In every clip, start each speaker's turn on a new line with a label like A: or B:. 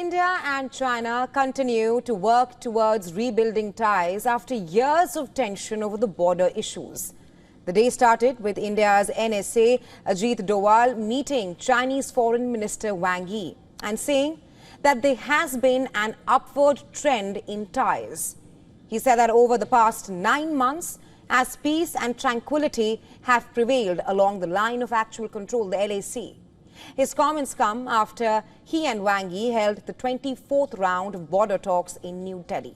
A: India and China continue to work towards rebuilding ties after years of tension over the border issues. The day started with India's NSA Ajit Doval meeting Chinese Foreign Minister Wang Yi and saying that there has been an upward trend in ties. He said that over the past 9 months, as peace and tranquility have prevailed along the line of actual control, the LAC. His comments come after he and Wang Yi held the 24th round of border talks in New Delhi.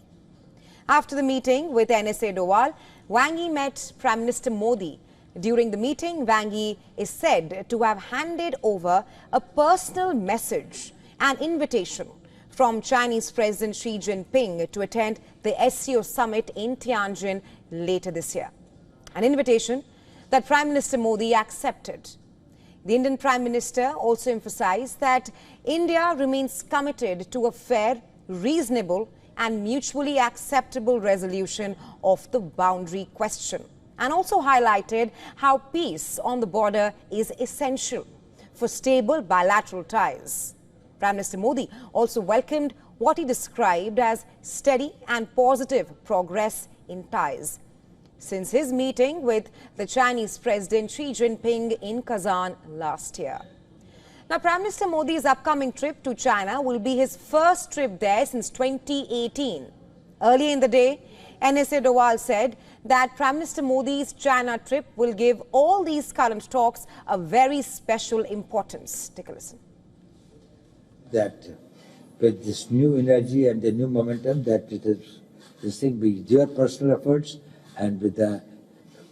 A: After the meeting with NSA Doval, Wang Yi met Prime Minister Modi. During the meeting, Wang Yi is said to have handed over a personal message and invitation from Chinese President Xi Jinping to attend the SCO summit in Tianjin later this year. An invitation that Prime Minister Modi accepted. The Indian Prime Minister also emphasized that India remains committed to a fair, reasonable and mutually acceptable resolution of the boundary question, and also highlighted how peace on the border is essential for stable bilateral ties. Prime Minister Modi also welcomed what he described as steady and positive progress in ties since his meeting with the Chinese President Xi Jinping in Kazan last year. Now, Prime Minister Modi's upcoming trip to China will be his first trip there since 2018. Early in the day, NSA Doval said that Prime Minister Modi's China trip will give all these current talks a very special importance. Take a listen.
B: That with this new energy and the new momentum, that it is, this thing be your personal efforts, and with the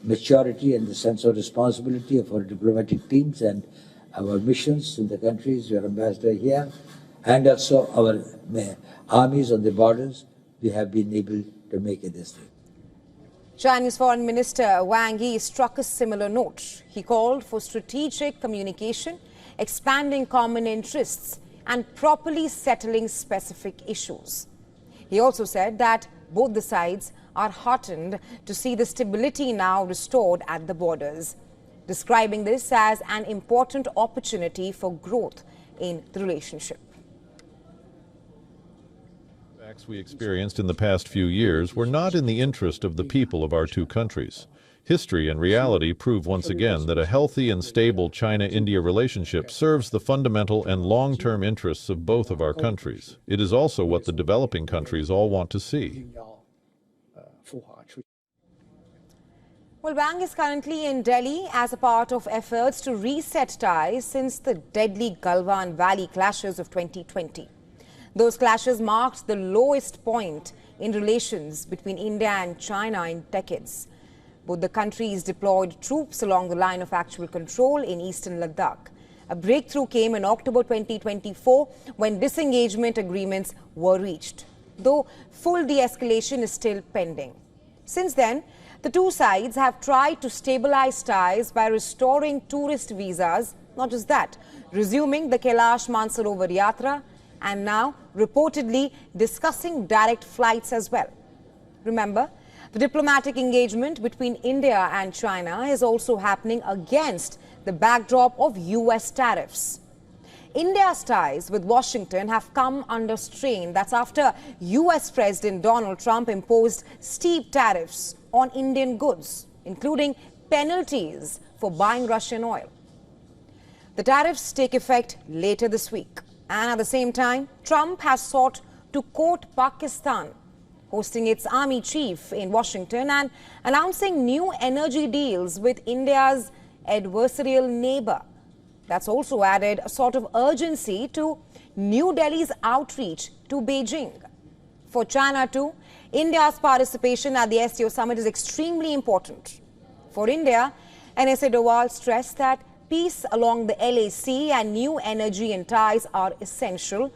B: maturity and the sense of responsibility of our diplomatic teams and our missions in the countries, your ambassador here, and also our armies on the borders, we have been able to make it this thing.
A: Chinese Foreign Minister Wang Yi struck a similar note. He called for strategic communication, expanding common interests, and properly settling specific issues. He also said that both the sides are heartened to see the stability now restored at the borders, describing this as an important opportunity for growth in the relationship.
C: Facts we experienced in the past few years were not in the interest of the people of our two countries. History and reality prove once again that a healthy and stable China-India relationship serves the fundamental and long-term interests of both of our countries. It is also what the developing countries all want to see.
A: Well, Wang is currently in Delhi as a part of efforts to reset ties since the deadly Galwan Valley clashes of 2020. Those clashes marked the lowest point in relations between India and China in decades. Both the countries deployed troops along the line of actual control in eastern Ladakh. A breakthrough came in October 2024 when disengagement agreements were reached, though full de-escalation is still pending. Since then, the two sides have tried to stabilize ties by restoring tourist visas, not just that, resuming the Kailash Mansarovar Yatra, and now reportedly discussing direct flights as well. Remember, the diplomatic engagement between India and China is also happening against the backdrop of US tariffs. India's ties with Washington have come under strain. That's after US President Donald Trump imposed steep tariffs on Indian goods, including penalties for buying Russian oil. The tariffs take effect later this week. And at the same time, Trump has sought to court Pakistan, hosting its army chief in Washington and announcing new energy deals with India's adversarial neighbor. That's also added a sort of urgency to New Delhi's outreach to Beijing. For China too, India's participation at the SCO summit is extremely important. For India, NSA Doval stressed that peace along the LAC and new energy and ties are essential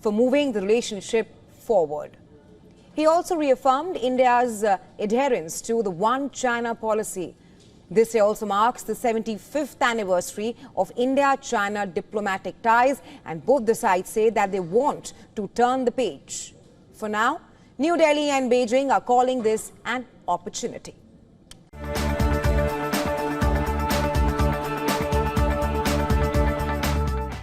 A: for moving the relationship forward. He also reaffirmed India's adherence to the One China policy. This year also marks the 75th anniversary of India-China diplomatic ties, and both the sides say that they want to turn the page. For now, New Delhi and Beijing are calling this an opportunity.